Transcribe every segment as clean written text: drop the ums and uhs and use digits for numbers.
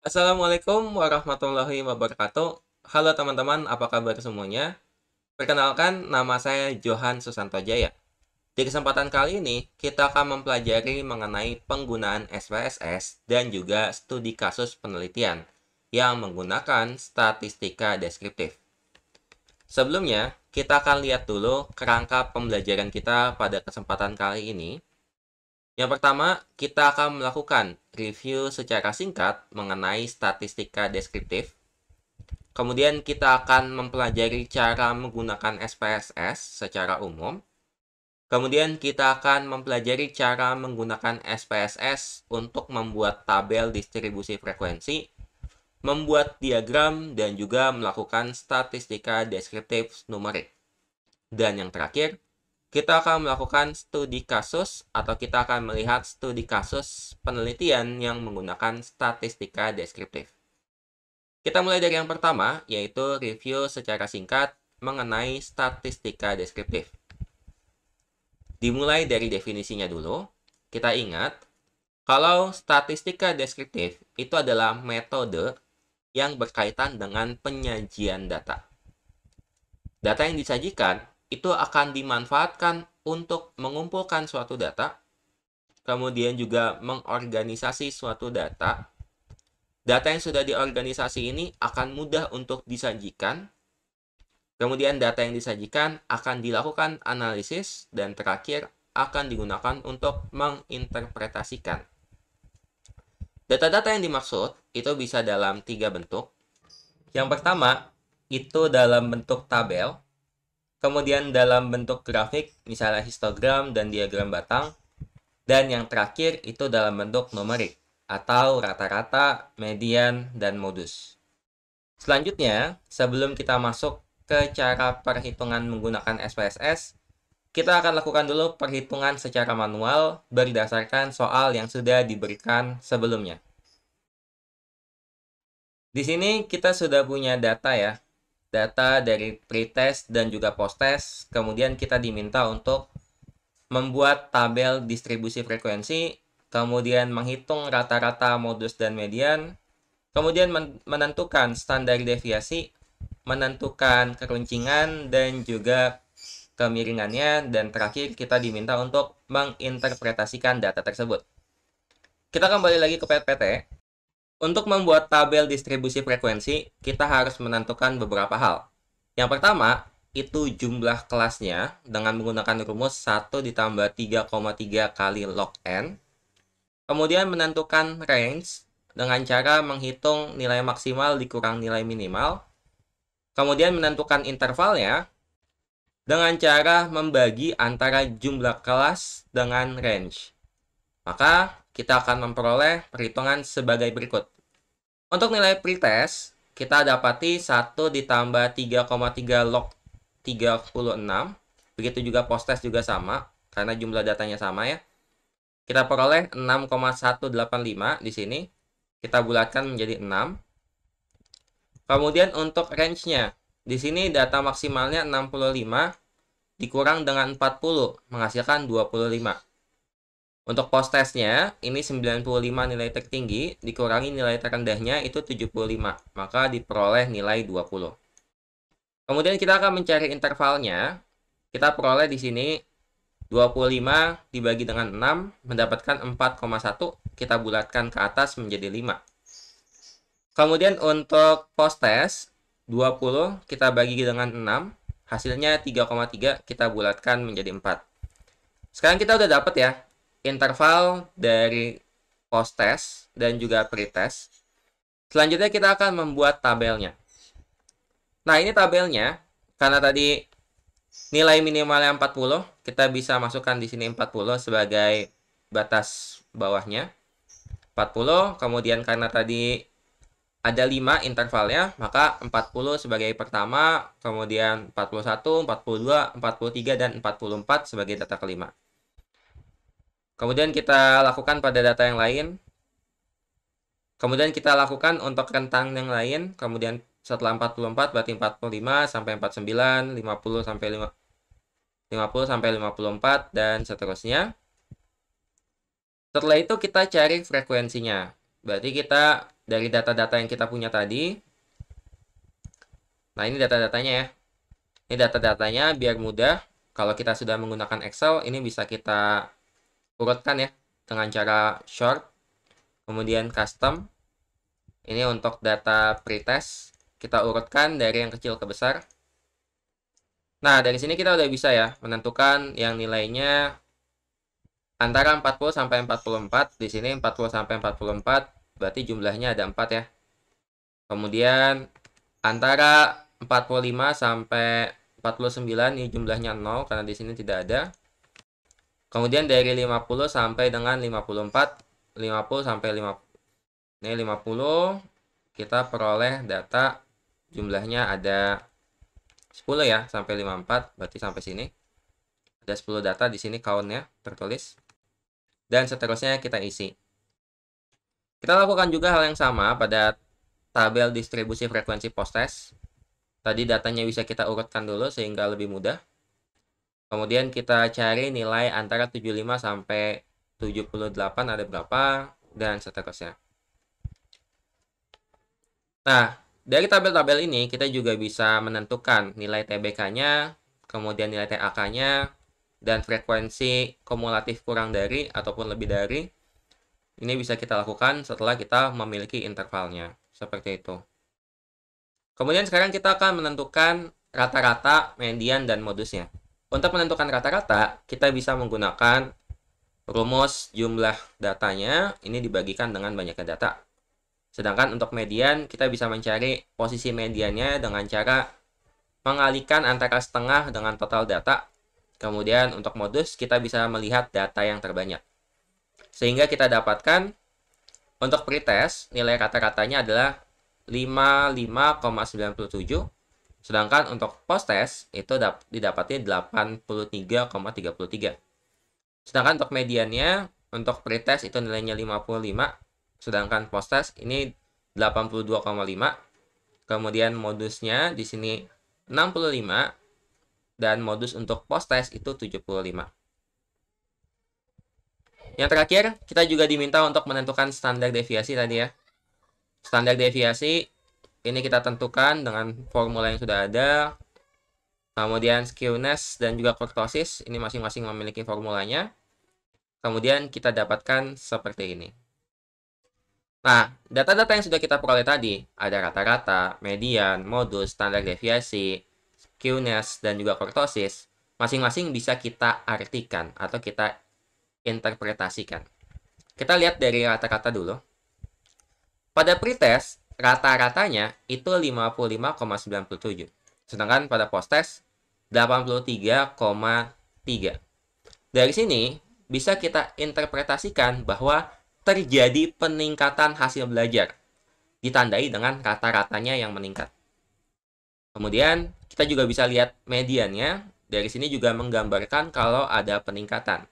Assalamualaikum warahmatullahi wabarakatuh. Halo teman-teman, apa kabar semuanya? Perkenalkan, nama saya Johan Susanto Jaya. Di kesempatan kali ini, kita akan mempelajari mengenai penggunaan SPSS dan juga studi kasus penelitian yang menggunakan statistika deskriptif. Sebelumnya, kita akan lihat dulu kerangka pembelajaran kita pada kesempatan kali ini. Yang pertama, kita akan melakukan review secara singkat mengenai statistika deskriptif. Kemudian kita akan mempelajari cara menggunakan SPSS secara umum. Kemudian kita akan mempelajari cara menggunakan SPSS untuk membuat tabel distribusi frekuensi, membuat diagram, dan juga melakukan statistika deskriptif numerik. Dan yang terakhir, kita akan melakukan studi kasus atau kita akan melihat studi kasus penelitian yang menggunakan statistika deskriptif. Kita mulai dari yang pertama, yaitu review secara singkat mengenai statistika deskriptif. Dimulai dari definisinya dulu. Kita ingat, kalau statistika deskriptif itu adalah metode yang berkaitan dengan penyajian data. Data yang disajikan itu akan dimanfaatkan untuk mengumpulkan suatu data, kemudian juga mengorganisasi suatu data. Data yang sudah diorganisasi ini akan mudah untuk disajikan. Kemudian data yang disajikan akan dilakukan analisis dan terakhir akan digunakan untuk menginterpretasikan. Data-data yang dimaksud itu bisa dalam 3 bentuk. Yang pertama, itu dalam bentuk tabel, kemudian dalam bentuk grafik, misalnya histogram dan diagram batang, dan yang terakhir itu dalam bentuk numerik, atau rata-rata, median, dan modus. Selanjutnya, sebelum kita masuk ke cara perhitungan menggunakan SPSS, kita akan lakukan dulu perhitungan secara manual berdasarkan soal yang sudah diberikan sebelumnya. Di sini kita sudah punya data ya, data dari pretest dan juga posttest. Kemudian kita diminta untuk membuat tabel distribusi frekuensi, kemudian menghitung rata-rata, modus, dan median, kemudian menentukan standar deviasi, menentukan keruncingan, dan juga kemiringannya, dan terakhir kita diminta untuk menginterpretasikan data tersebut. Kita kembali lagi ke PPT. Untuk membuat tabel distribusi frekuensi, kita harus menentukan beberapa hal. Yang pertama, itu jumlah kelasnya dengan menggunakan rumus 1 ditambah 3,3 kali log n. Kemudian menentukan range dengan cara menghitung nilai maksimal dikurang nilai minimal. Kemudian menentukan intervalnya dengan cara membagi antara jumlah kelas dengan range. Maka kita akan memperoleh perhitungan sebagai berikut. Untuk nilai pretest, kita dapati 1 ditambah 3,3 log 36. Begitu juga posttest juga sama, karena jumlah datanya sama ya. Kita peroleh 6,185 di sini. Kita bulatkan menjadi 6. Kemudian untuk range-nya, di sini data maksimalnya 65 dikurang dengan 40, menghasilkan 25. Untuk posttestnya, ini 95 nilai tertinggi, dikurangi nilai terendahnya itu 75, maka diperoleh nilai 20. Kemudian kita akan mencari intervalnya. Kita peroleh di sini 25 dibagi dengan 6, mendapatkan 4,1, kita bulatkan ke atas menjadi 5. Kemudian untuk posttest, 20 kita bagi dengan 6, hasilnya 3,3, kita bulatkan menjadi 4. Sekarang kita udah dapat ya interval dari posttest dan juga pretest. Selanjutnya kita akan membuat tabelnya. Nah, ini tabelnya. Karena tadi nilai minimalnya 40, kita bisa masukkan di sini 40 sebagai batas bawahnya. 40, kemudian karena tadi ada 5 intervalnya, maka 40 sebagai pertama, kemudian 41, 42, 43, dan 44 sebagai data kelima. Kemudian kita lakukan pada data yang lain. Kemudian kita lakukan untuk rentang yang lain. Kemudian setelah 44 berarti 45 sampai 49, 50 sampai 50 sampai 54 dan seterusnya. Setelah itu kita cari frekuensinya. Berarti kita dari data-data yang kita punya tadi, nah ini data-datanya ya. Ini data-datanya biar mudah. Kalau kita sudah menggunakan Excel, ini bisa kita urutkan ya dengan cara short, kemudian custom. Ini untuk data pretest, kita urutkan dari yang kecil ke besar. Nah, dari sini kita udah bisa ya menentukan yang nilainya antara 40 sampai 44. Di sini 40 sampai 44, berarti jumlahnya ada 4 ya. Kemudian antara 45 sampai 49 ini jumlahnya 0 karena di sini tidak ada. Kemudian dari 50 sampai dengan 54, 50 sampai 50. Ini 50 kita peroleh data jumlahnya ada 10 ya sampai 54, berarti sampai sini. Ada 10 data di sini count-nya tertulis. Dan seterusnya kita isi. Kita lakukan juga hal yang sama pada tabel distribusi frekuensi post-test. Tadi datanya bisa kita urutkan dulu sehingga lebih mudah. Kemudian kita cari nilai antara 75 sampai 78 ada berapa, dan seterusnya. Nah, dari tabel-tabel ini kita juga bisa menentukan nilai TBK-nya, kemudian nilai TAK-nya, dan frekuensi kumulatif kurang dari ataupun lebih dari. Ini bisa kita lakukan setelah kita memiliki intervalnya. Seperti itu. Kemudian sekarang kita akan menentukan rata-rata, median, dan modusnya. Untuk menentukan rata-rata, kita bisa menggunakan rumus jumlah datanya. Ini dibagikan dengan banyaknya data. Sedangkan untuk median, kita bisa mencari posisi mediannya dengan cara mengalihkan antara setengah dengan total data. Kemudian untuk modus, kita bisa melihat data yang terbanyak. Sehingga kita dapatkan untuk pretest, nilai rata-ratanya adalah 55,97. Sedangkan untuk post-test, itu didapati 83,33. Sedangkan untuk mediannya, untuk pretest itu nilainya 55. Sedangkan post-test ini 82,5. Kemudian modusnya di sini 65. Dan modus untuk post-test itu 75. Yang terakhir, kita juga diminta untuk menentukan standar deviasi tadi ya. Standar deviasi ini kita tentukan dengan formula yang sudah ada. Kemudian skewness dan juga kurtosis ini masing-masing memiliki formulanya. Kemudian kita dapatkan seperti ini. Nah, data-data yang sudah kita peroleh tadi, ada rata-rata, median, modus, standar deviasi, skewness, dan juga kurtosis, masing-masing bisa kita artikan atau kita interpretasikan. Kita lihat dari rata-rata dulu. Pada pretest, rata-ratanya itu 55,97. Sedangkan pada post-test, 83,3. Dari sini, bisa kita interpretasikan bahwa terjadi peningkatan hasil belajar. Ditandai dengan rata-ratanya yang meningkat. Kemudian, kita juga bisa lihat mediannya. Dari sini juga menggambarkan kalau ada peningkatan.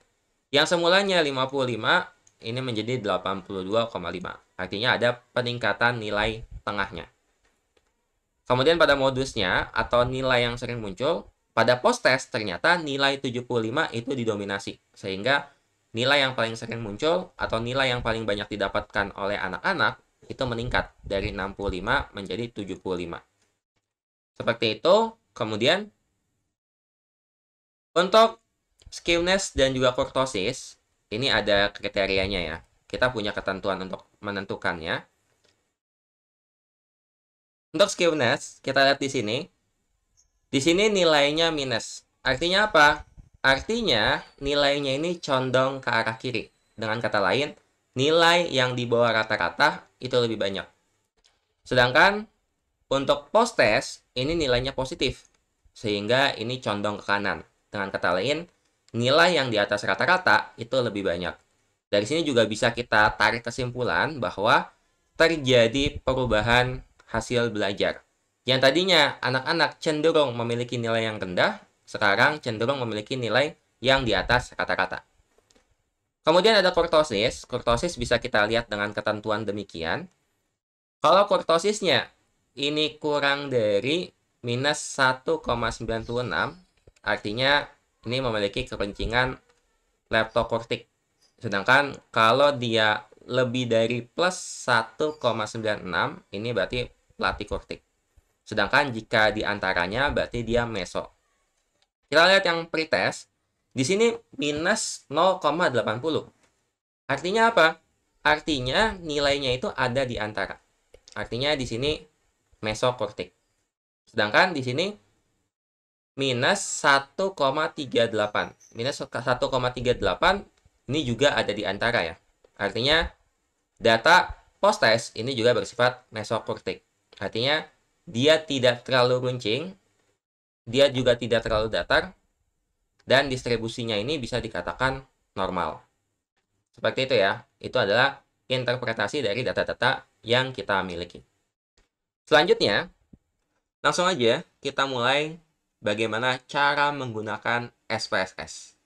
Yang semulanya 55, ini menjadi 82,5. Artinya ada peningkatan nilai tengahnya. Kemudian pada modusnya atau nilai yang sering muncul, pada post-test ternyata nilai 75 itu didominasi. Sehingga nilai yang paling sering muncul atau nilai yang paling banyak didapatkan oleh anak-anak itu meningkat dari 65 menjadi 75. Seperti itu. Kemudian untuk skewness dan juga kurtosis, ini ada kriterianya ya. Kita punya ketentuan untuk menentukannya. Untuk skewness, kita lihat di sini. Di sini nilainya minus. Artinya apa? Artinya nilainya ini condong ke arah kiri. Dengan kata lain, nilai yang di bawah rata-rata itu lebih banyak. Sedangkan untuk post-test, ini nilainya positif. Sehingga ini condong ke kanan. Dengan kata lain, nilai yang di atas rata-rata itu lebih banyak. Dari sini juga bisa kita tarik kesimpulan bahwa terjadi perubahan hasil belajar. Yang tadinya anak-anak cenderung memiliki nilai yang rendah, sekarang cenderung memiliki nilai yang di atas rata-rata. Kemudian ada kurtosis. Kurtosis bisa kita lihat dengan ketentuan demikian. Kalau kurtosisnya ini kurang dari minus 1,96, artinya ini memiliki kepencingan leptokurtik. Sedangkan kalau dia lebih dari plus 1,96, ini berarti platykurtic. Sedangkan jika di antaranya berarti dia meso. Kita lihat yang pretest. Di sini minus 0,80. Artinya apa? Artinya nilainya itu ada di antara. Artinya di sini mesokortik. Sedangkan di sini minus 1,38. Minus 1,38 ini juga ada di antara ya. Artinya data post-test ini juga bersifat mesokortik. Artinya dia tidak terlalu runcing, dia juga tidak terlalu datar, dan distribusinya ini bisa dikatakan normal. Seperti itu ya. Itu adalah interpretasi dari data-data yang kita miliki. Selanjutnya, langsung aja kita mulai bagaimana cara menggunakan SPSS.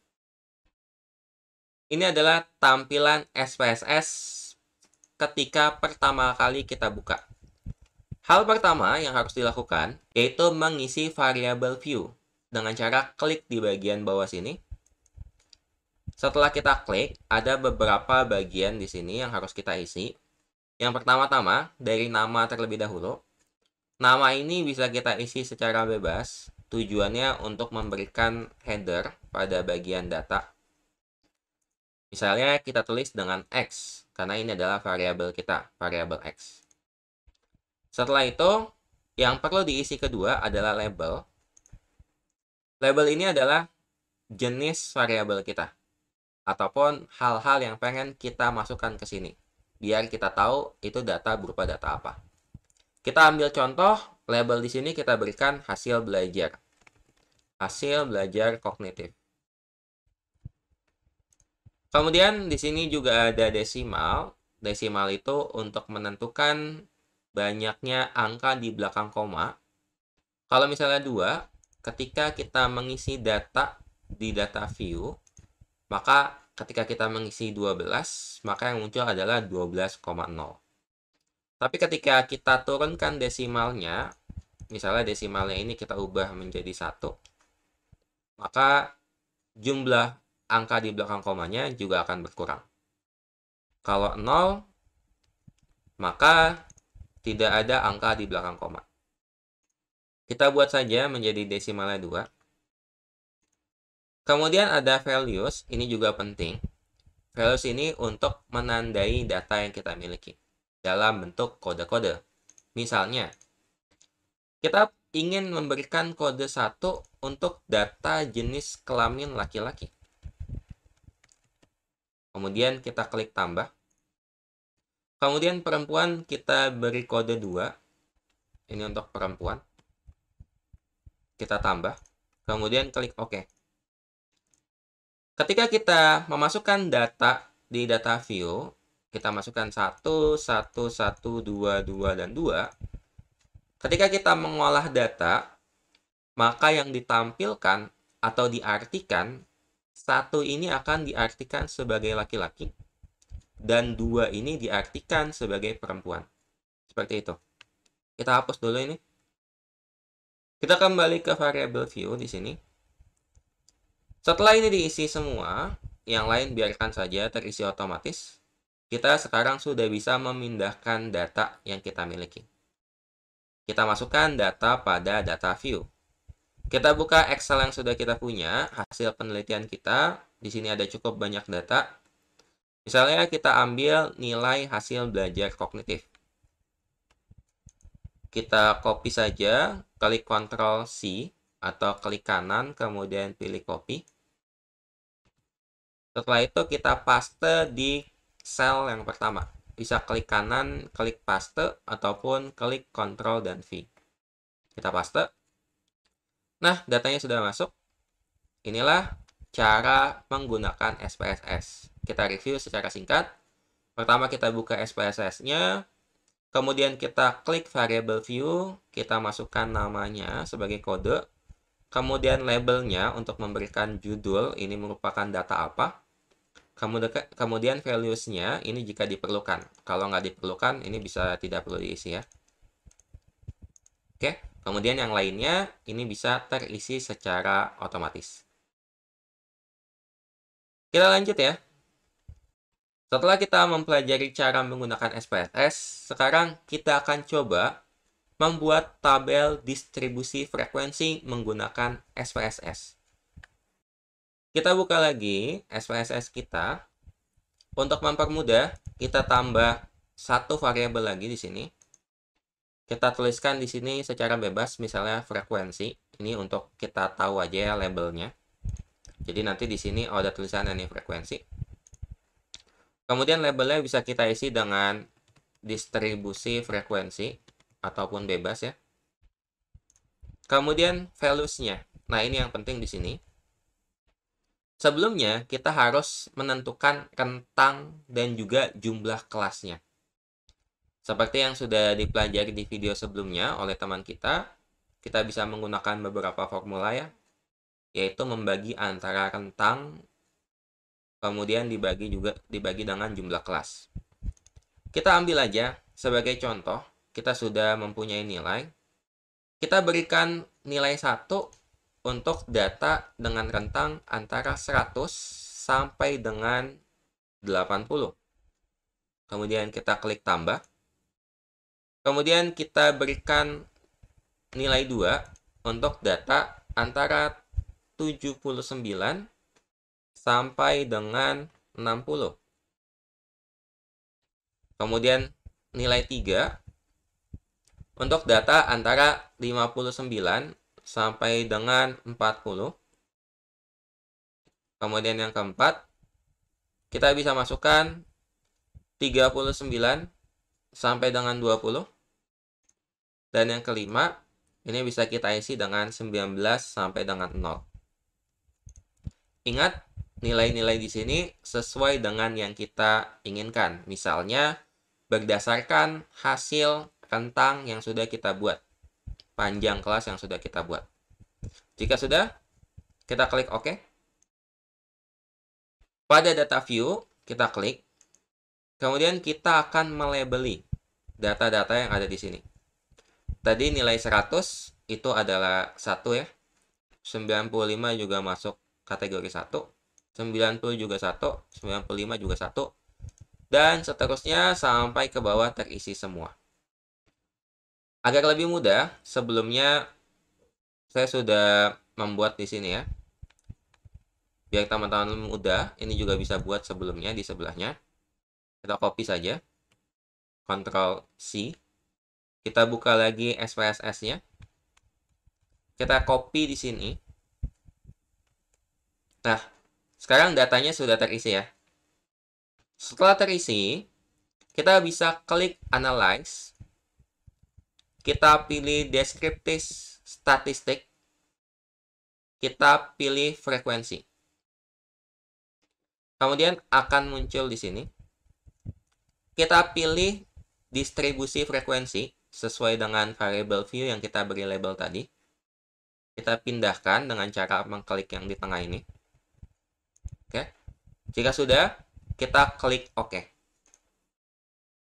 Ini adalah tampilan SPSS ketika pertama kali kita buka. Hal pertama yang harus dilakukan yaitu mengisi variable view dengan cara klik di bagian bawah sini. Setelah kita klik, ada beberapa bagian di sini yang harus kita isi. Yang pertama-tama, dari nama terlebih dahulu. Nama ini bisa kita isi secara bebas. Tujuannya untuk memberikan header pada bagian data. Misalnya kita tulis dengan X, karena ini adalah variabel kita, variabel X. Setelah itu, yang perlu diisi kedua adalah label. Label ini adalah jenis variabel kita, ataupun hal-hal yang pengen kita masukkan ke sini, biar kita tahu itu data berupa data apa. Kita ambil contoh, label di sini kita berikan hasil belajar. Hasil belajar kognitif. Kemudian di sini juga ada desimal. Desimal itu untuk menentukan banyaknya angka di belakang koma. Kalau misalnya 2, ketika kita mengisi data di data view, maka ketika kita mengisi 12, maka yang muncul adalah 12,0. Tapi ketika kita turunkan desimalnya, misalnya desimalnya ini kita ubah menjadi 1, maka jumlah angka di belakang komanya juga akan berkurang. Kalau 0, maka tidak ada angka di belakang koma. Kita buat saja menjadi desimalnya 2. Kemudian ada values, ini juga penting. Values ini untuk menandai data yang kita miliki dalam bentuk kode-kode. Misalnya, kita ingin memberikan kode 1 untuk data jenis kelamin laki-laki. Kemudian kita klik tambah. Kemudian perempuan kita beri kode 2. Ini untuk perempuan. Kita tambah. Kemudian klik OK. Ketika kita memasukkan data di data view, kita masukkan 1, 1, 1, 2, 2, dan 2. Ketika kita mengolah data, maka yang ditampilkan atau diartikan, 1 ini akan diartikan sebagai laki-laki, dan 2 ini diartikan sebagai perempuan. Seperti itu. Kita hapus dulu ini. Kita kembali ke variable view di sini. Setelah ini diisi semua, yang lain biarkan saja terisi otomatis. Kita sekarang sudah bisa memindahkan data yang kita miliki. Kita masukkan data pada data view. Kita buka Excel yang sudah kita punya, hasil penelitian kita. Di sini ada cukup banyak data. Misalnya kita ambil nilai hasil belajar kognitif. Kita copy saja, klik Ctrl C, atau klik kanan, kemudian pilih copy. Setelah itu kita paste di sel yang pertama. Bisa klik kanan, klik paste, ataupun klik Ctrl dan V. Kita paste. Nah, datanya sudah masuk. Inilah cara menggunakan SPSS. Kita review secara singkat. Pertama kita buka SPSS-nya. Kemudian kita klik variable view. Kita masukkan namanya sebagai kode. Kemudian labelnya untuk memberikan judul. Ini merupakan data apa. Kemudian values-nya ini jika diperlukan. Kalau nggak diperlukan, ini bisa tidak perlu diisi ya. Oke, kemudian yang lainnya ini bisa terisi secara otomatis. Kita lanjut ya. Setelah kita mempelajari cara menggunakan SPSS, sekarang kita akan coba membuat tabel distribusi frekuensi menggunakan SPSS. Kita buka lagi SPSS kita. Untuk mempermudah, kita tambah satu variabel lagi di sini. Kita tuliskan di sini secara bebas, misalnya frekuensi. Ini untuk kita tahu aja ya labelnya. Jadi nanti di sini ada tulisan ini frekuensi. Kemudian labelnya bisa kita isi dengan distribusi frekuensi ataupun bebas ya. Kemudian values-nya. Nah, ini yang penting di sini. Sebelumnya, kita harus menentukan rentang dan juga jumlah kelasnya. Seperti yang sudah dipelajari di video sebelumnya oleh teman kita bisa menggunakan beberapa formula ya, yaitu membagi antara rentang, kemudian dibagi dengan jumlah kelas. Kita ambil aja sebagai contoh, kita sudah mempunyai nilai. Kita berikan nilai 1 untuk data dengan rentang antara 100 sampai dengan 80. Kemudian kita klik tambah. Kemudian kita berikan nilai 2 untuk data antara 79 sampai dengan 60. Kemudian nilai 3 untuk data antara 59 sampai dengan 40. Kemudian yang keempat, kita bisa masukkan 39 sampai dengan 20. Dan yang kelima, ini bisa kita isi dengan 19 sampai dengan 0. Ingat, nilai-nilai di sini sesuai dengan yang kita inginkan. Misalnya, berdasarkan hasil rentang yang sudah kita buat. Panjang kelas yang sudah kita buat. Jika sudah, kita klik OK. Pada data view, kita klik. Kemudian kita akan melabeli data-data yang ada di sini. Tadi nilai 100 itu adalah 1 ya. 95 juga masuk kategori 1. 90 juga 1. 95 juga 1. Dan seterusnya sampai ke bawah terisi semua. Agar lebih mudah, sebelumnya saya sudah membuat di sini ya. Biar teman-teman mudah, ini juga bisa buat sebelumnya di sebelahnya. Kita copy saja. Ctrl C. Kita buka lagi SPSS-nya. Kita copy di sini. Nah, sekarang datanya sudah terisi ya. Setelah terisi, kita bisa klik Analyze. Kita pilih Descriptive Statistic. Kita pilih frekuensi. Kemudian akan muncul di sini. Kita pilih distribusi frekuensi sesuai dengan variable view yang kita beri label tadi. Kita pindahkan dengan cara mengklik yang di tengah ini. Oke. Jika sudah, kita klik OK.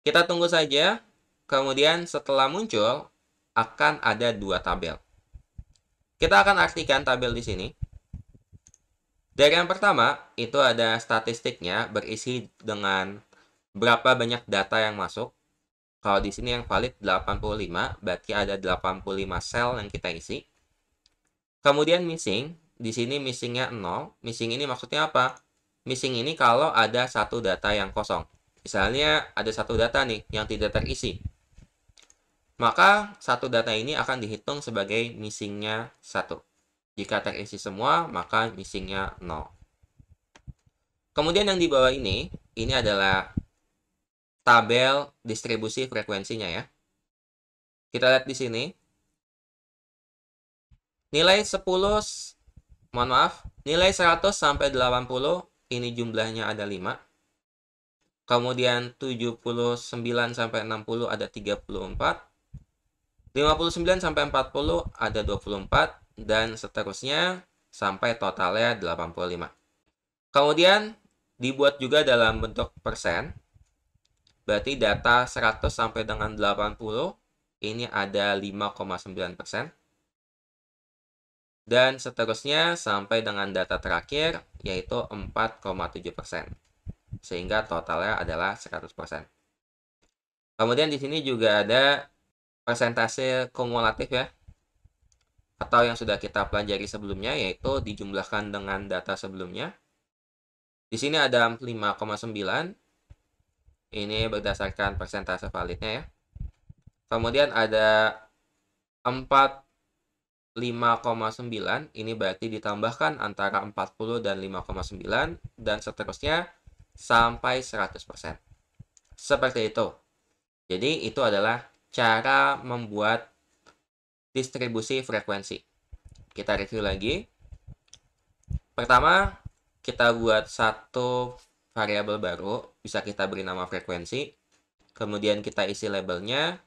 Kita tunggu saja. Kemudian setelah muncul, akan ada 2 tabel. Kita akan artikan tabel di sini. Dari yang pertama, itu ada statistiknya berisi dengan berapa banyak data yang masuk. Kalau di sini yang valid 85, berarti ada 85 sel yang kita isi. Kemudian missing, di sini missingnya 0. Missing ini maksudnya apa? Missing ini kalau ada satu data yang kosong. Misalnya ada satu data nih yang tidak terisi. Maka satu data ini akan dihitung sebagai missingnya 1. Jika terisi semua, maka missingnya 0. Kemudian yang di bawah ini adalah tabel distribusi frekuensinya ya. Kita lihat di sini. Nilai 10, mohon maaf, nilai 100 sampai 80, ini jumlahnya ada 5. Kemudian 79 sampai 60 ada 34. 59 sampai 40 ada 24. Dan seterusnya sampai totalnya 85. Kemudian dibuat juga dalam bentuk persen. Berarti data 100 sampai dengan 80 ini ada 5,9%. Dan seterusnya sampai dengan data terakhir yaitu 4,7%. sehingga totalnya adalah 100%. Kemudian di sini juga ada persentase kumulatif ya, atau yang sudah kita pelajari sebelumnya, yaitu dijumlahkan dengan data sebelumnya. Di sini ada 5,9, ini berdasarkan persentase validnya ya. Kemudian ada 45,9, ini berarti ditambahkan antara 40 dan 5,9, dan seterusnya sampai 100%. Seperti itu. Jadi itu adalah cara membuat distribusi frekuensi. Kita review lagi. Pertama, kita buat satu variabel baru, bisa kita beri nama frekuensi. Kemudian kita isi labelnya.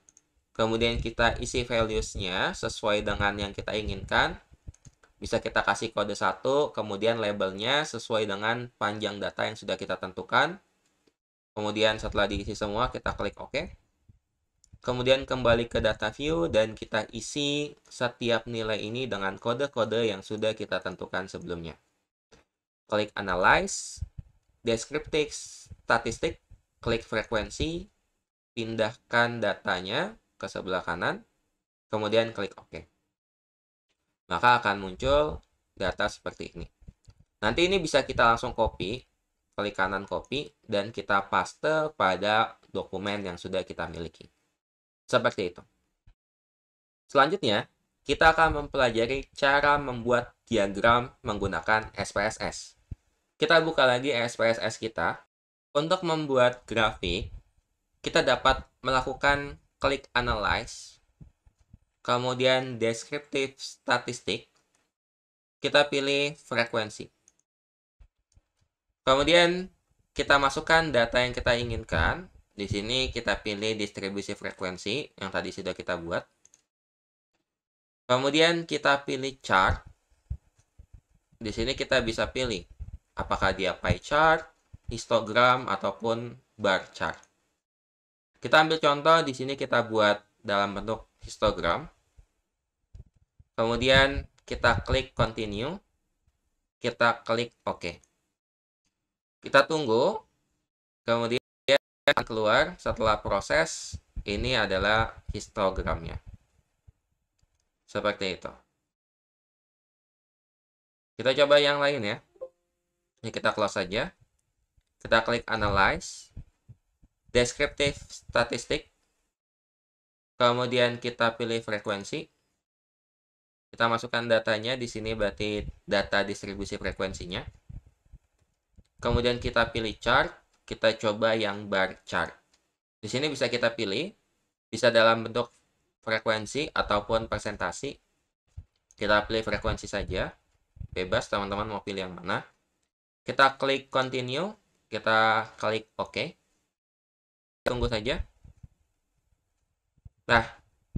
Kemudian kita isi values-nya sesuai dengan yang kita inginkan. Bisa kita kasih kode 1, kemudian labelnya sesuai dengan panjang data yang sudah kita tentukan. Kemudian setelah diisi semua, kita klik OK. Kemudian kembali ke data view dan kita isi setiap nilai ini dengan kode-kode yang sudah kita tentukan sebelumnya. Klik Analyze, Descriptive Statistic, klik frekuensi, pindahkan datanya ke sebelah kanan, kemudian klik OK. Maka akan muncul data seperti ini. Nanti ini bisa kita langsung copy, klik kanan copy, dan kita paste pada dokumen yang sudah kita miliki. Seperti itu. Selanjutnya, kita akan mempelajari cara membuat diagram menggunakan SPSS. Kita buka lagi SPSS kita. Untuk membuat grafik, kita dapat melakukan klik Analyze, kemudian Descriptive Statistic, kita pilih frekuensi. Kemudian kita masukkan data yang kita inginkan. Di sini kita pilih distribusi frekuensi yang tadi sudah kita buat. Kemudian kita pilih chart. Di sini kita bisa pilih apakah dia pie chart, histogram, ataupun bar chart. Kita ambil contoh, di sini kita buat dalam bentuk histogram. Kemudian kita klik continue. Kita klik OK. Kita tunggu. Kemudian keluar setelah proses, ini adalah histogramnya. Seperti itu. Kita coba yang lain ya. Ini kita close saja. Kita klik Analyze, Descriptive Statistic, kemudian kita pilih frekuensi. Kita masukkan datanya, di sini berarti data distribusi frekuensinya. Kemudian kita pilih chart, kita coba yang bar chart. Di sini bisa kita pilih, bisa dalam bentuk frekuensi ataupun persentasi. Kita pilih frekuensi saja, bebas teman-teman mau pilih yang mana. Kita klik continue, kita klik OK. Tunggu saja. Nah,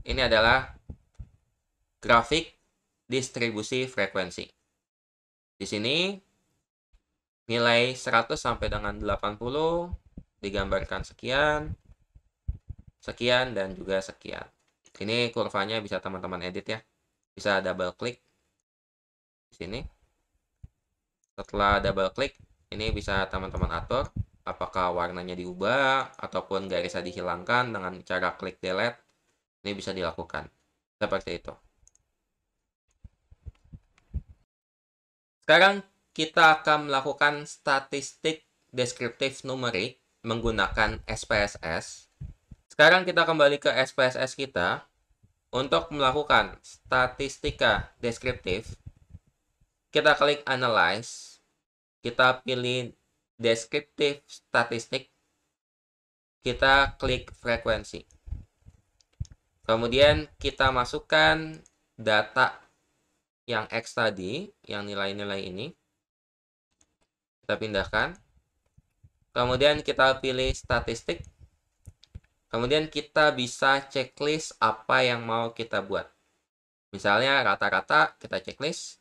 ini adalah grafik distribusi frekuensi. Di sini nilai 100 sampai dengan 80 digambarkan sekian, sekian, dan juga sekian. Ini kurvanya bisa teman-teman edit ya. Bisa double klik di sini. Setelah double klik, ini bisa teman-teman atur apakah warnanya diubah ataupun garisnya dihilangkan dengan cara klik delete. Ini bisa dilakukan. Seperti itu. Sekarang kita akan melakukan statistik deskriptif numerik menggunakan SPSS. Sekarang kita kembali ke SPSS kita. Untuk melakukan statistika deskriptif, kita klik Analyze. Kita pilih Descriptive Statistic. Kita klik frekuensi. Kemudian kita masukkan data yang X tadi, yang nilai-nilai ini. Kita pindahkan. Kemudian kita pilih statistik. Kemudian kita bisa checklist apa yang mau kita buat. Misalnya rata-rata kita checklist.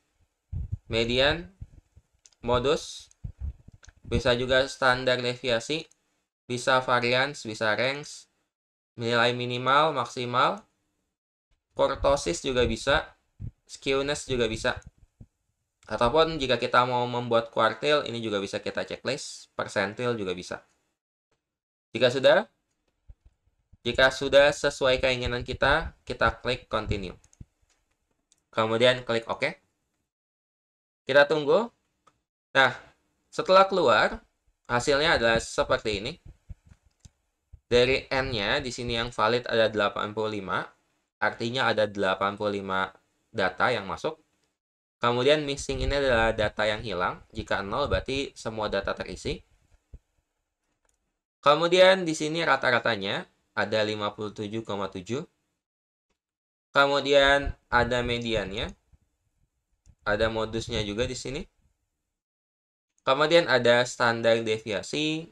Median, modus, bisa juga standar deviasi, bisa variance, bisa range, nilai minimal, maksimal, kurtosis juga bisa, skewness juga bisa. Ataupun jika kita mau membuat kuartil, ini juga bisa kita checklist, persentil juga bisa. Jika sudah sesuai keinginan kita klik continue. Kemudian klik OK. Kita tunggu. Nah, setelah keluar, hasilnya adalah seperti ini. Dari N-nya, di sini yang valid ada 85, artinya ada 85 data yang masuk. Kemudian missing ini adalah data yang hilang. Jika 0 berarti semua data terisi. Kemudian di sini rata-ratanya ada 57,7. Kemudian ada mediannya. Ada modusnya juga di sini. Kemudian ada standar deviasi,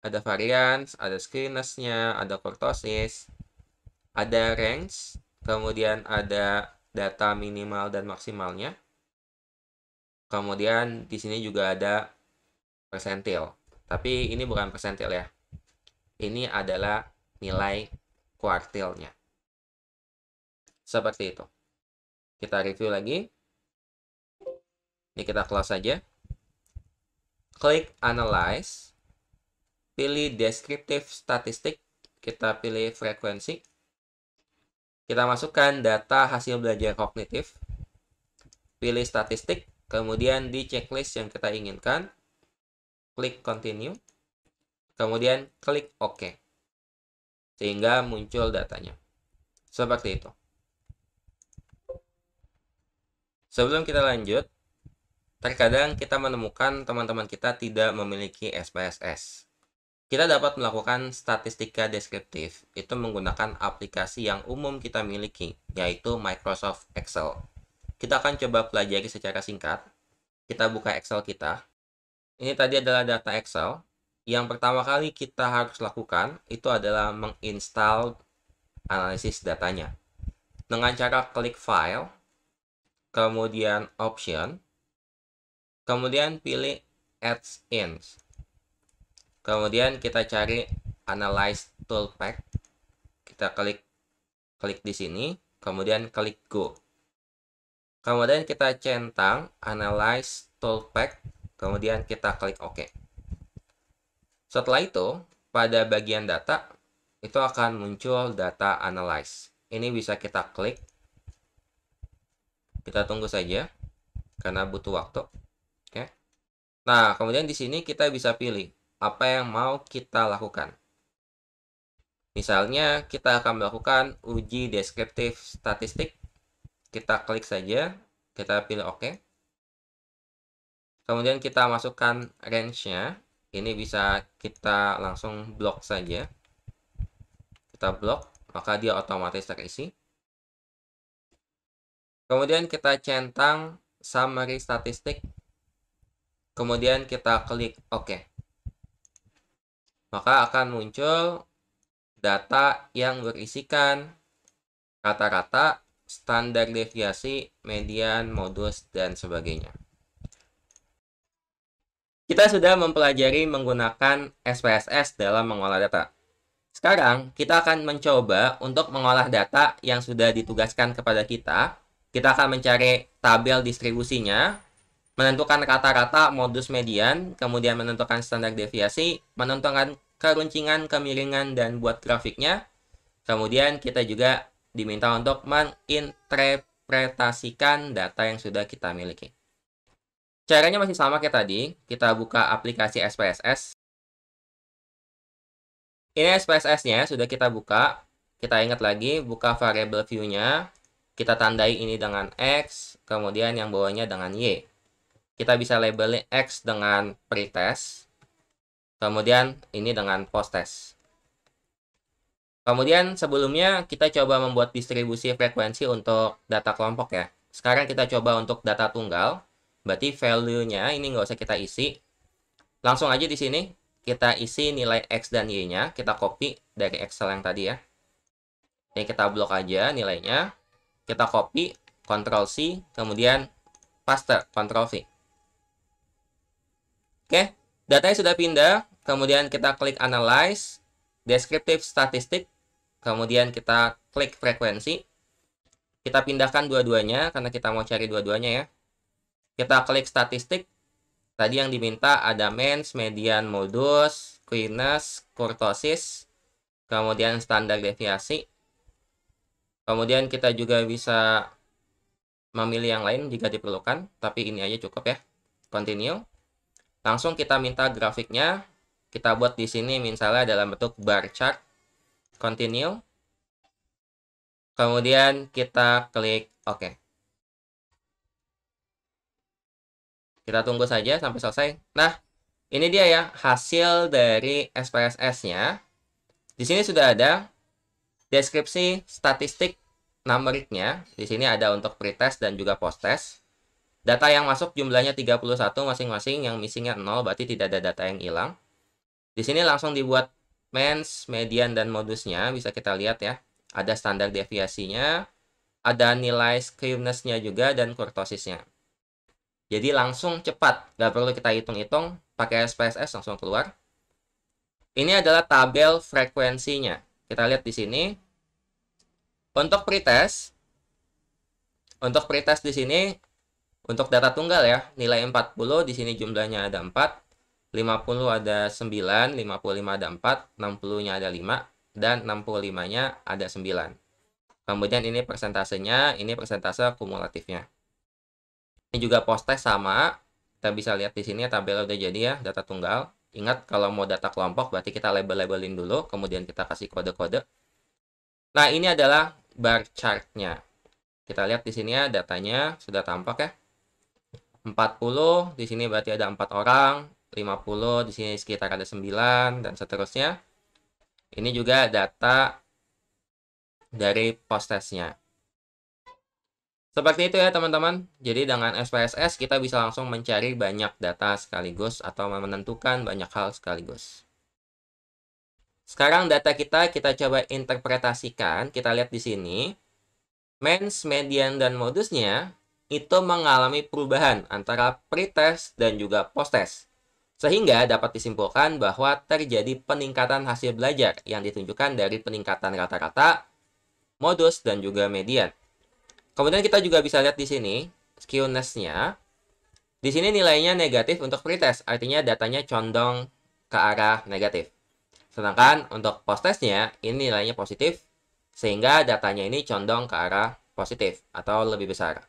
ada variance, ada skewness-nya, ada kurtosis, ada range, kemudian ada data minimal dan maksimalnya. Kemudian di sini juga ada persentil. Tapi ini bukan persentil ya. Ini adalah nilai kuartilnya. Seperti itu. Kita review lagi. Ini kita close saja. Klik Analyze. Pilih Descriptive Statistic. Kita pilih frekuensi. Kita masukkan data hasil belajar kognitif. Pilih statistik. Kemudian di checklist yang kita inginkan, klik continue, kemudian klik OK, sehingga muncul datanya. Seperti itu. Sebelum kita lanjut, terkadang kita menemukan teman-teman kita tidak memiliki SPSS. Kita dapat melakukan statistika deskriptif, itu menggunakan aplikasi yang umum kita miliki, yaitu Microsoft Excel. Kita akan coba pelajari secara singkat. Kita buka Excel kita. Ini tadi adalah data Excel. Yang pertama kali kita harus lakukan itu adalah menginstal analisis datanya. Dengan cara klik File, kemudian Option, kemudian pilih Add-in. Kemudian kita cari Analyze Toolpath. Kita klik di sini, kemudian klik Go. Kemudian kita centang Analyze Toolpath, kemudian kita klik OK. Setelah itu, pada bagian data, itu akan muncul data analyze. Ini bisa kita klik. Kita tunggu saja, karena butuh waktu. Oke. Nah, kemudian di sini kita bisa pilih apa yang mau kita lakukan. Misalnya, kita akan melakukan uji deskriptif statistik. Kita klik saja, kita pilih OK. Kemudian kita masukkan range-nya. Ini bisa kita langsung blok saja. Kita blok, maka dia otomatis terisi. Kemudian kita centang summary statistik. Kemudian kita klik OK. Maka akan muncul data yang berisikan rata-rata, standar deviasi, median, modus, dan sebagainya. Kita sudah mempelajari menggunakan SPSS dalam mengolah data. Sekarang, kita akan mencoba untuk mengolah data yang sudah ditugaskan kepada kita. Kita akan mencari tabel distribusinya, menentukan rata-rata, modus, median, kemudian menentukan standar deviasi, menentukan keruncingan, kemiringan, dan buat grafiknya. Kemudian kita juga diminta untuk menginterpretasikan data yang sudah kita miliki. Caranya masih sama kayak tadi. Kita buka aplikasi SPSS. Ini SPSS-nya sudah kita buka. Kita ingat lagi, buka variable view-nya. Kita tandai ini dengan X, kemudian yang bawahnya dengan Y. Kita bisa label X dengan pretest, kemudian ini dengan posttest. Kemudian sebelumnya kita coba membuat distribusi frekuensi untuk data kelompok ya. Sekarang kita coba untuk data tunggal. Berarti value-nya ini nggak usah kita isi. Langsung aja di sini kita isi nilai X dan Y-nya. Kita copy dari Excel yang tadi ya. Ini kita blok aja nilainya. Kita copy, Ctrl-C, kemudian paste, Ctrl-V. Oke, datanya sudah pindah. Kemudian kita klik Analyze, Descriptive Statistic. Kemudian kita klik frekuensi. Kita pindahkan dua-duanya, karena kita mau cari dua-duanya ya. Kita klik statistik. Tadi yang diminta ada mens, median, modus, quickness, kurtosis, kemudian standar deviasi. Kemudian kita juga bisa memilih yang lain jika diperlukan, tapi ini aja cukup ya. Continue. Langsung kita minta grafiknya. Kita buat di sini misalnya dalam bentuk bar chart. Continue. Kemudian kita klik OK. Kita tunggu saja sampai selesai. Nah, ini dia ya hasil dari SPSS-nya. Di sini sudah ada deskripsi statistik numeriknya. Di sini ada untuk pretest dan juga posttest. Data yang masuk jumlahnya 31 masing-masing, yang missingnya 0, berarti tidak ada data yang hilang. Di sini langsung dibuat mens, median, dan modusnya. Bisa kita lihat ya. Ada standar deviasinya, ada nilai skewness-nya juga, dan kurtosisnya. Jadi langsung cepat, nggak perlu kita hitung-hitung, pakai SPSS langsung keluar. Ini adalah tabel frekuensinya. Kita lihat di sini. Untuk pretest di sini untuk data tunggal ya, nilai 40 di sini jumlahnya ada 4, 50 ada 9, 55 ada 4, 60-nya ada 5, dan 65-nya ada 9. Kemudian ini persentasenya, ini persentase kumulatifnya. Ini juga posttest sama. Kita bisa lihat di sini tabel udah jadi ya, data tunggal. Ingat kalau mau data kelompok berarti kita label-labelin dulu, kemudian kita kasih kode-kode. Nah, ini adalah bar chart-nya. Kita lihat di sini ya datanya sudah tampak ya. 40 di sini berarti ada 4 orang, 50 di sini sekitar ada 9 dan seterusnya. Ini juga data dari posttest-nya. Seperti itu ya teman-teman. Jadi dengan SPSS kita bisa langsung mencari banyak data sekaligus atau menentukan banyak hal sekaligus. Sekarang data kita coba interpretasikan. Kita lihat di sini. Mens, median, dan modusnya itu mengalami perubahan antara pretest dan juga posttest. Sehingga dapat disimpulkan bahwa terjadi peningkatan hasil belajar yang ditunjukkan dari peningkatan rata-rata, modus, dan juga median. Kemudian kita juga bisa lihat di sini skewness-nya. Di sini nilainya negatif untuk pretest, artinya datanya condong ke arah negatif. Sedangkan untuk posttest-nya ini nilainya positif, sehingga datanya ini condong ke arah positif atau lebih besar.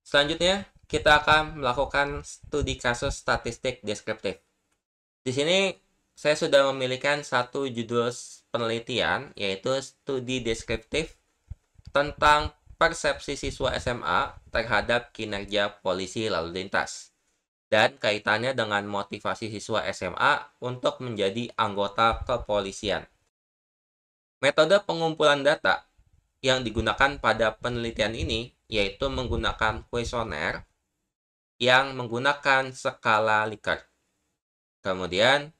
Selanjutnya, kita akan melakukan studi kasus statistik deskriptif. Di sini saya sudah memilihkan satu judul penelitian, yaitu studi deskriptif tentang persepsi siswa SMA terhadap kinerja polisi lalu lintas dan kaitannya dengan motivasi siswa SMA untuk menjadi anggota kepolisian. Metode pengumpulan data yang digunakan pada penelitian ini yaitu menggunakan kuesioner yang menggunakan skala Likert. Kemudian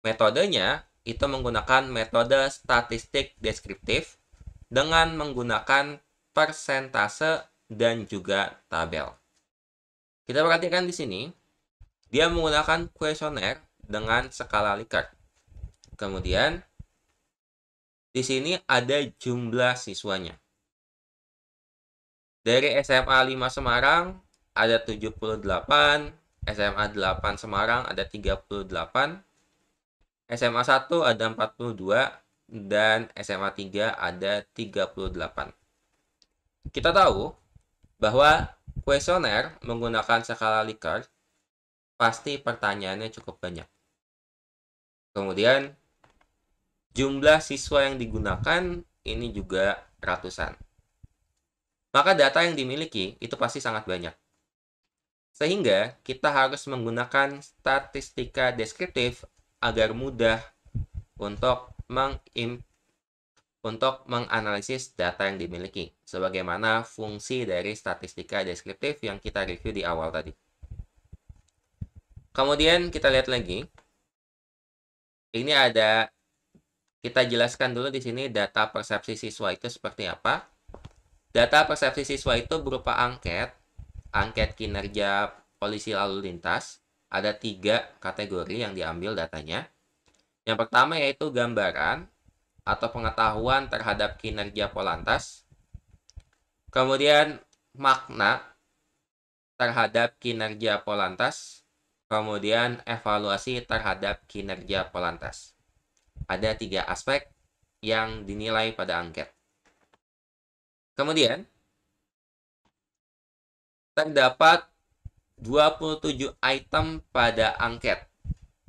metodenya itu menggunakan metode statistik deskriptif dengan menggunakan persentase dan juga tabel. Kita perhatikan di sini, dia menggunakan kuesioner dengan skala Likert. Kemudian di sini ada jumlah siswanya. Dari SMA 5 Semarang ada 78, SMA 8 Semarang ada 38, SMA 1 ada 42, dan SMA 3 ada 38. Kita tahu bahwa kuesioner menggunakan skala Likert pasti pertanyaannya cukup banyak. Kemudian jumlah siswa yang digunakan ini juga ratusan. Maka data yang dimiliki itu pasti sangat banyak. Sehingga kita harus menggunakan statistika deskriptif agar mudah untuk menganalisis data yang dimiliki, sebagaimana fungsi dari statistika deskriptif yang kita review di awal tadi. Kemudian kita lihat lagi. Ini ada, kita jelaskan dulu di sini data persepsi siswa itu seperti apa. Data persepsi siswa itu berupa angket kinerja polisi lalu lintas. Ada 3 kategori yang diambil datanya. Yang pertama yaitu gambaran atau pengetahuan terhadap kinerja Polantas. Kemudian makna terhadap kinerja Polantas, kemudian evaluasi terhadap kinerja Polantas. Ada 3 aspek yang dinilai pada angket. Kemudian, terdapat 27 item pada angket,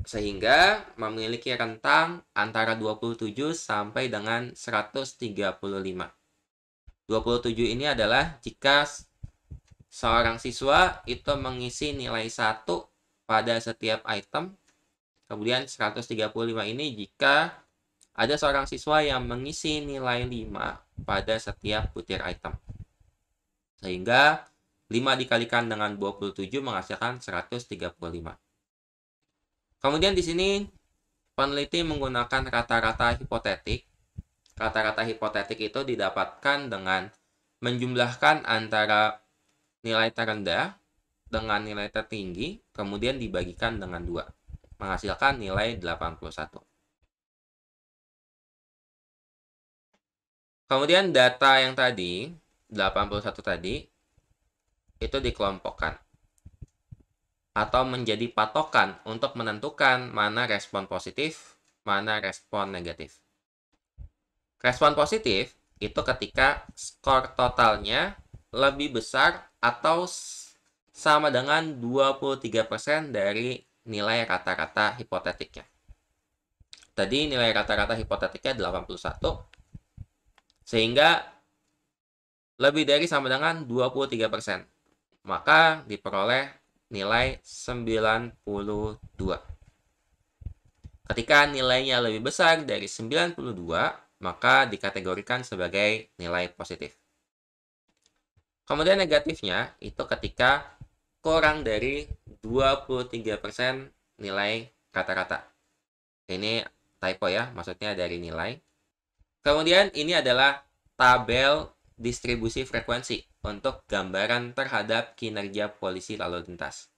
sehingga memiliki rentang antara 27 sampai dengan 135. 27 ini adalah jika seorang siswa itu mengisi nilai 1 pada setiap item. Kemudian 135 ini jika ada seorang siswa yang mengisi nilai 5 pada setiap butir item. Sehingga 5 dikalikan dengan 27 menghasilkan 135. Kemudian di sini peneliti menggunakan rata-rata hipotetik. Rata-rata hipotetik itu didapatkan dengan menjumlahkan antara nilai terendah dengan nilai tertinggi, kemudian dibagikan dengan 2, menghasilkan nilai 81. Kemudian data yang tadi, 81 tadi, itu dikelompokkan atau menjadi patokan untuk menentukan mana respon positif, mana respon negatif. Respon positif itu ketika skor totalnya lebih besar atau sama dengan 23% dari nilai rata-rata hipotetiknya. Tadi nilai rata-rata hipotetiknya 81, sehingga lebih dari sama dengan 23%. Maka diperoleh nilai 92. Ketika nilainya lebih besar dari 92, maka dikategorikan sebagai nilai positif. Kemudian negatifnya itu ketika kurang dari 23% nilai rata-rata. Ini typo ya, maksudnya dari nilai. Kemudian ini adalah tabel distribusi frekuensi untuk gambaran terhadap kinerja polisi lalu lintas.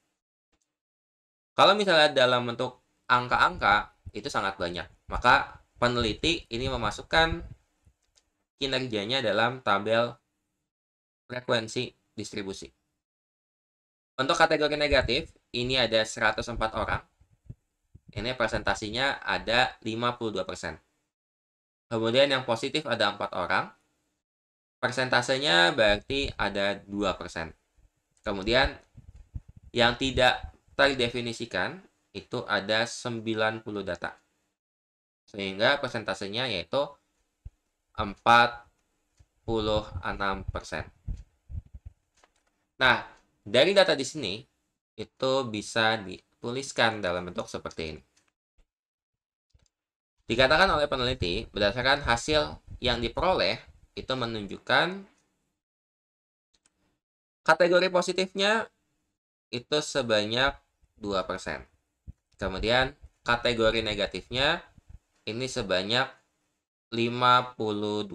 Kalau misalnya dalam bentuk angka-angka, itu sangat banyak. Maka peneliti ini memasukkan kinerjanya dalam tabel frekuensi distribusi. Untuk kategori negatif, ini ada 104 orang. Ini presentasinya ada 52%. Kemudian yang positif ada 4 orang. Persentasenya berarti ada 2%. Kemudian yang tidak terdefinisikan itu ada 90 data. Sehingga persentasenya yaitu 46%. Nah, dari data di sini itu bisa dituliskan dalam bentuk seperti ini. Dikatakan oleh peneliti, berdasarkan hasil yang diperoleh, itu menunjukkan kategori positifnya itu sebanyak 2%. Kemudian kategori negatifnya ini sebanyak 52%.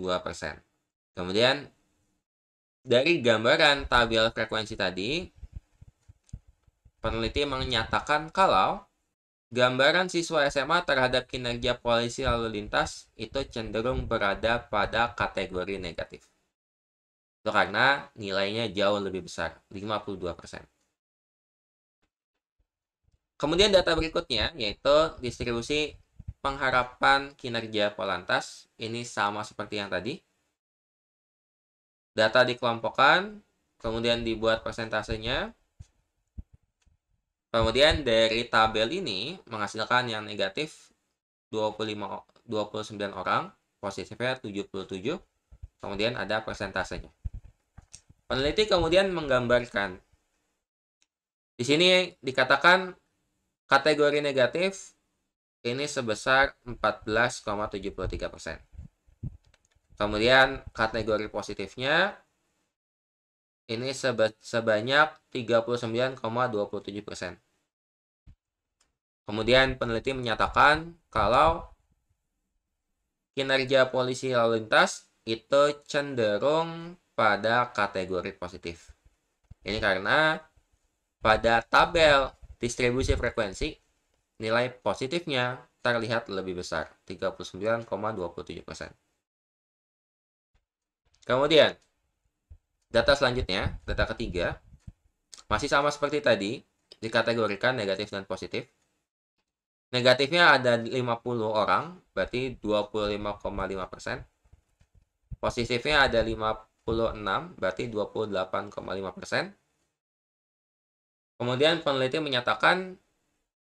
Kemudian dari gambaran tabel frekuensi tadi, peneliti menyatakan kalau gambaran siswa SMA terhadap kinerja polisi lalu lintas itu cenderung berada pada kategori negatif. Itu karena nilainya jauh lebih besar, 52%. Kemudian data berikutnya yaitu distribusi pengharapan kinerja Polantas. Ini sama seperti yang tadi. Data dikelompokkan, kemudian dibuat persentasenya. Kemudian dari tabel ini menghasilkan yang negatif 29 orang, positifnya 77. Kemudian ada persentasenya. Peneliti kemudian menggambarkan. Di sini dikatakan kategori negatif ini sebesar 14,73%. Kemudian kategori positifnya ini sebanyak 39,27%. Kemudian peneliti menyatakan kalau kinerja polisi lalu lintas itu cenderung pada kategori positif. Ini karena pada tabel distribusi frekuensi nilai positifnya terlihat lebih besar, 39,27%. Kemudian, data selanjutnya, data ketiga, Masih sama seperti tadi, dikategorikan negatif dan positif. Negatifnya ada 50 orang, berarti 25,5%. Positifnya ada 56, berarti 28,5%. Kemudian peneliti menyatakan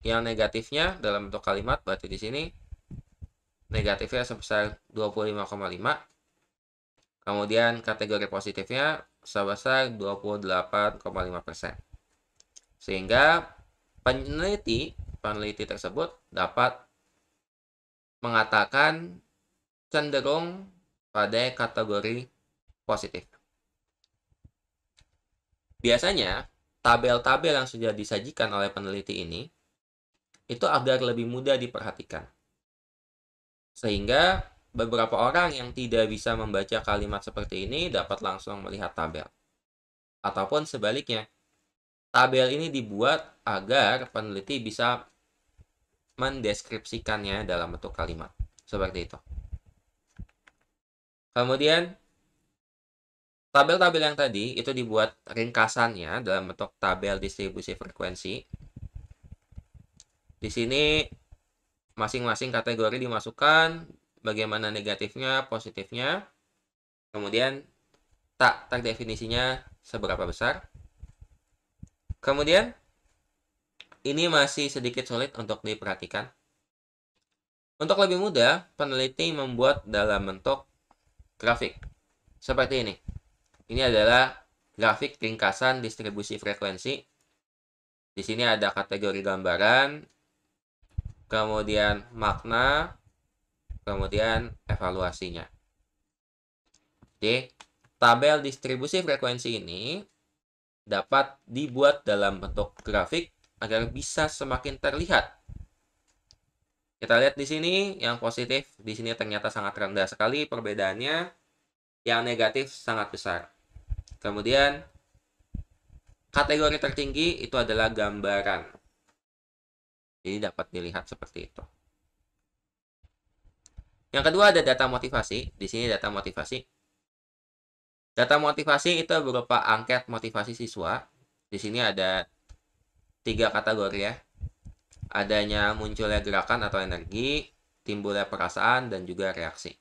yang negatifnya dalam bentuk kalimat, berarti di sini negatifnya sebesar 25,5. Kemudian kategori positifnya sebesar 28,5%. Sehingga peneliti tersebut dapat mengatakan cenderung pada kategori positif. Biasanya, tabel-tabel yang sudah disajikan oleh peneliti ini itu agar lebih mudah diperhatikan. Sehingga beberapa orang yang tidak bisa membaca kalimat seperti ini dapat langsung melihat tabel. Ataupun sebaliknya, tabel ini dibuat agar peneliti bisa mendeskripsikannya dalam bentuk kalimat. Seperti itu. Kemudian, tabel-tabel yang tadi itu dibuat ringkasannya dalam bentuk tabel distribusi frekuensi. Di sini masing-masing kategori dimasukkan, bagaimana negatifnya, positifnya, kemudian tak terdefinisinya seberapa besar. Kemudian, ini masih sedikit sulit untuk diperhatikan. Untuk lebih mudah, peneliti membuat dalam bentuk grafik. Seperti ini. Ini adalah grafik ringkasan distribusi frekuensi. Di sini ada kategori gambaran, kemudian makna, kemudian evaluasinya. Jadi, tabel distribusi frekuensi ini dapat dibuat dalam bentuk grafik agar bisa semakin terlihat. Kita lihat di sini yang positif, di sini ternyata sangat rendah sekali perbedaannya, yang negatif sangat besar. Kemudian kategori tertinggi itu adalah gambaran. Jadi dapat dilihat seperti itu. Yang kedua ada data motivasi. Di sini data motivasi. Data motivasi itu berupa angket motivasi siswa. Di sini ada 3 kategori ya. Adanya munculnya gerakan atau energi, timbulnya perasaan, dan juga reaksi.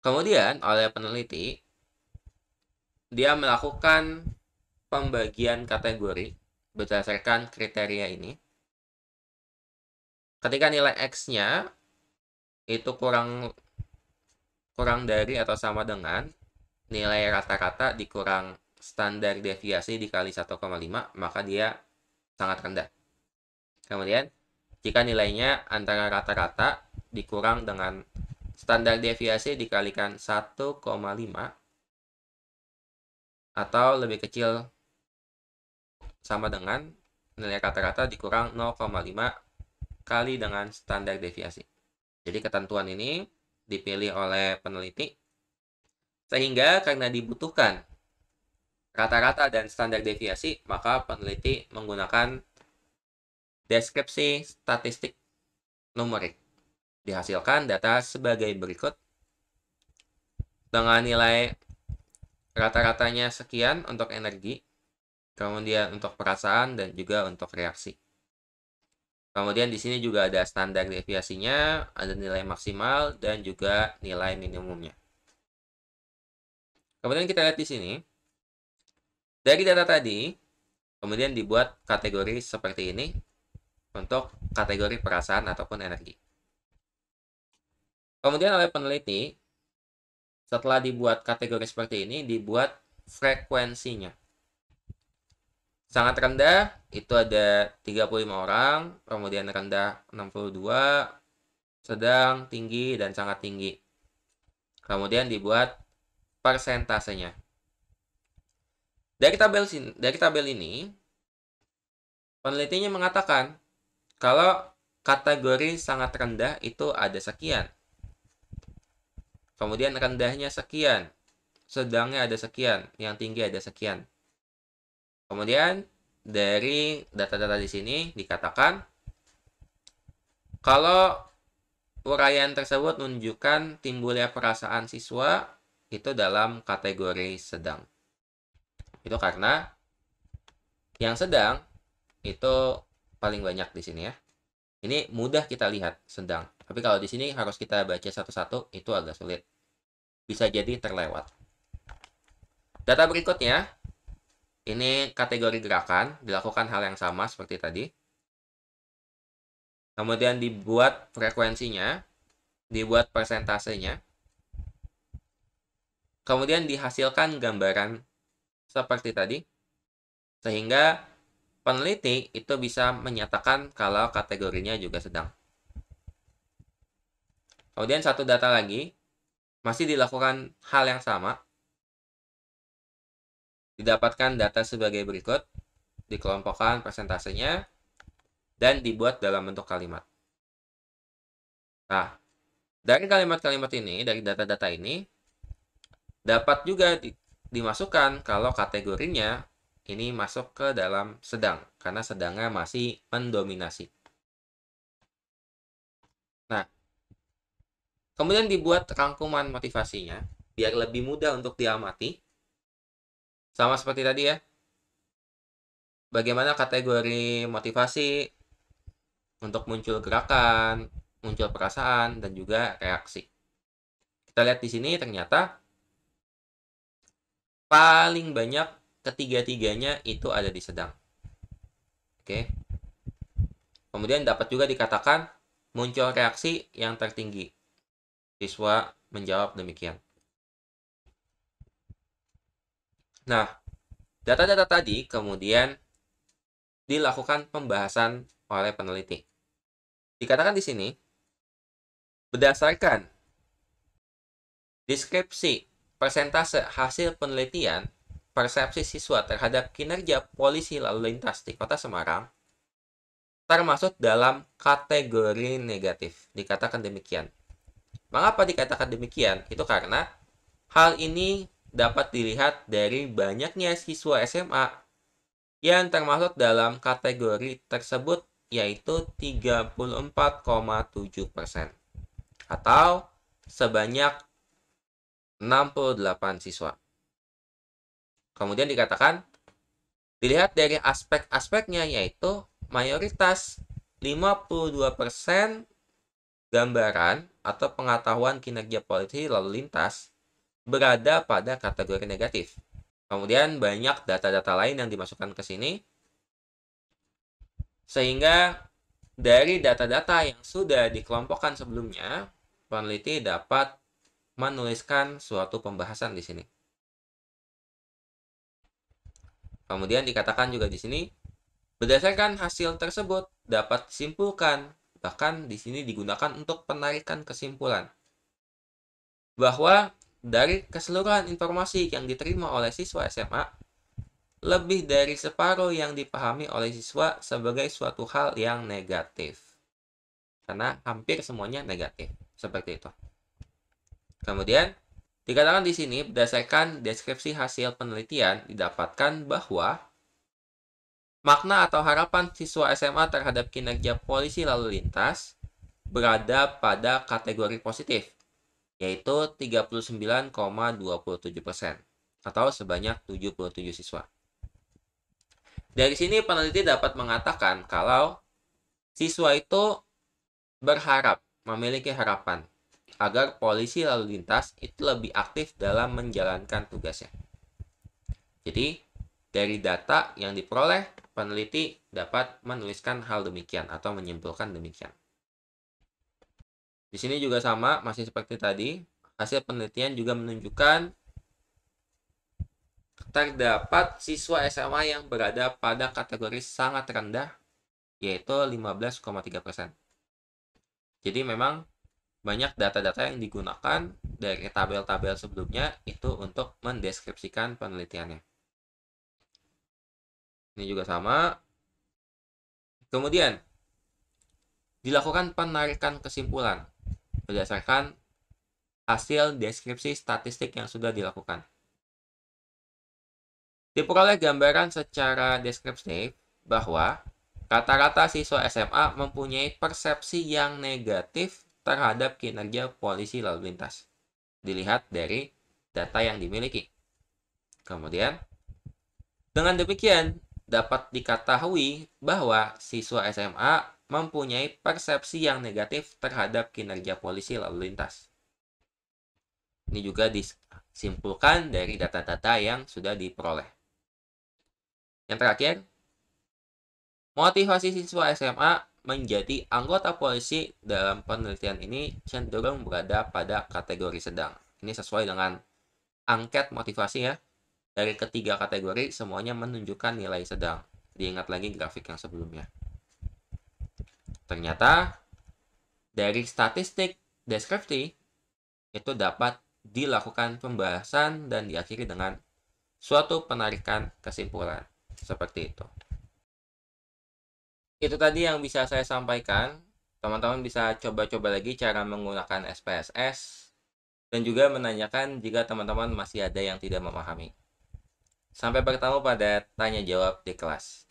Kemudian oleh peneliti, dia melakukan pembagian kategori berdasarkan kriteria ini. Ketika nilai X-nya itu kurang dari atau sama dengan nilai rata-rata dikurang standar deviasi dikali 1,5, maka dia sangat rendah. Kemudian, jika nilainya antara rata-rata dikurang dengan standar deviasi dikalikan 1,5 atau lebih kecil sama dengan nilai rata-rata dikurang 0,5 kali dengan standar deviasi. Jadi ketentuan ini dipilih oleh peneliti sehingga karena dibutuhkan rata-rata dan standar deviasi, maka peneliti menggunakan deskripsi statistik numerik. Dihasilkan data sebagai berikut. Dengan nilai rata-ratanya sekian untuk energi, kemudian untuk perasaan, dan juga untuk reaksi. Kemudian di sini juga ada standar deviasinya, ada nilai maksimal, dan juga nilai minimumnya. Kemudian kita lihat di sini. Dari data tadi, kemudian dibuat kategori seperti ini untuk kategori perasaan ataupun energi. Kemudian oleh peneliti, setelah dibuat kategori seperti ini, dibuat frekuensinya. Sangat rendah, itu ada 35 orang, kemudian rendah 62, sedang, tinggi, dan sangat tinggi. Kemudian dibuat persentasenya. Dari tabel ini, penelitinya mengatakan kalau kategori sangat rendah itu ada sekian. Kemudian rendahnya sekian, sedangnya ada sekian, yang tinggi ada sekian. Kemudian dari data-data di sini dikatakan kalau uraian tersebut menunjukkan timbulnya perasaan siswa itu dalam kategori sedang. Itu karena yang sedang itu paling banyak di sini ya. Ini mudah kita lihat sedang. Tapi kalau di sini harus kita baca satu-satu, itu agak sulit. Bisa jadi terlewat. Data berikutnya, ini kategori gerakan, dilakukan hal yang sama seperti tadi. Kemudian dibuat frekuensinya, dibuat persentasenya. Kemudian dihasilkan gambaran seperti tadi. Sehingga peneliti itu bisa menyatakan kalau kategorinya juga sedang. Kemudian satu data lagi, masih dilakukan hal yang sama. Didapatkan data sebagai berikut, dikelompokkan persentasenya, dan dibuat dalam bentuk kalimat. Nah, dari kalimat-kalimat ini, dari data-data ini, dapat juga dimasukkan kalau kategorinya ini masuk ke dalam sedang, karena sedangnya masih mendominasi. Nah, kemudian dibuat rangkuman motivasinya, biar lebih mudah untuk diamati. Sama seperti tadi ya, bagaimana kategori motivasi untuk muncul gerakan, muncul perasaan, dan juga reaksi. Kita lihat di sini ternyata paling banyak ketiga-tiganya itu ada di sedang. Oke. Kemudian dapat juga dikatakan muncul reaksi yang tertinggi. Siswa menjawab demikian. Nah, data-data tadi kemudian dilakukan pembahasan oleh peneliti. Dikatakan di sini, berdasarkan deskripsi persentase hasil penelitian persepsi siswa terhadap kinerja polisi lalu lintas di Kota Semarang termasuk dalam kategori negatif. Dikatakan demikian. Mengapa dikatakan demikian? Itu karena hal ini dapat dilihat dari banyaknya siswa SMA yang termasuk dalam kategori tersebut, yaitu 34,7% atau sebanyak 68 siswa. Kemudian dikatakan dilihat dari aspek-aspeknya, yaitu mayoritas 52% gambaran atau pengetahuan kinerja polisi lalu lintas berada pada kategori negatif. Kemudian banyak data-data lain yang dimasukkan ke sini, sehingga dari data-data yang sudah dikelompokkan sebelumnya, peneliti dapat menuliskan suatu pembahasan di sini. Kemudian dikatakan juga di sini, berdasarkan hasil tersebut dapat disimpulkan, bahkan di sini digunakan untuk penarikan kesimpulan, bahwa dari keseluruhan informasi yang diterima oleh siswa SMA, lebih dari separuh yang dipahami oleh siswa sebagai suatu hal yang negatif. Karena hampir semuanya negatif, seperti itu. Kemudian, dikatakan di sini berdasarkan deskripsi hasil penelitian didapatkan bahwa makna atau harapan siswa SMA terhadap kinerja polisi lalu lintas berada pada kategori positif, yaitu 39,27% atau sebanyak 77 siswa. Dari sini peneliti dapat mengatakan kalau siswa itu berharap, memiliki harapan agar polisi lalu lintas itu lebih aktif dalam menjalankan tugasnya. Jadi, dari data yang diperoleh, peneliti dapat menuliskan hal demikian atau menyimpulkan demikian. Di sini juga sama, masih seperti tadi, hasil penelitian juga menunjukkan terdapat siswa SMA yang berada pada kategori sangat rendah, yaitu 15,3%. Jadi memang banyak data-data yang digunakan dari tabel-tabel sebelumnya itu untuk mendeskripsikan penelitiannya. Ini juga sama. Kemudian, dilakukan penarikan kesimpulan berdasarkan hasil deskripsi statistik yang sudah dilakukan. Diperoleh gambaran secara deskriptif bahwa rata-rata siswa SMA mempunyai persepsi yang negatif terhadap kinerja polisi lalu lintas. Dilihat dari data yang dimiliki. Kemudian, Dengan demikian, dapat diketahui bahwa siswa SMA mempunyai persepsi yang negatif terhadap kinerja polisi lalu lintas. Ini juga disimpulkan dari data-data yang sudah diperoleh. Yang terakhir, motivasi siswa SMA menjadi anggota polisi dalam penelitian ini cenderung berada pada kategori sedang. Ini sesuai dengan angket motivasi ya. Dari ketiga kategori semuanya menunjukkan nilai sedang. Diingat lagi grafik yang sebelumnya. Ternyata dari statistik deskripsi itu dapat dilakukan pembahasan dan diakhiri dengan suatu penarikan kesimpulan. Seperti itu. Itu tadi yang bisa saya sampaikan. Teman-teman bisa coba-coba lagi cara menggunakan SPSS dan juga menanyakan jika teman-teman masih ada yang tidak memahami. Sampai bertemu pada tanya jawab di kelas.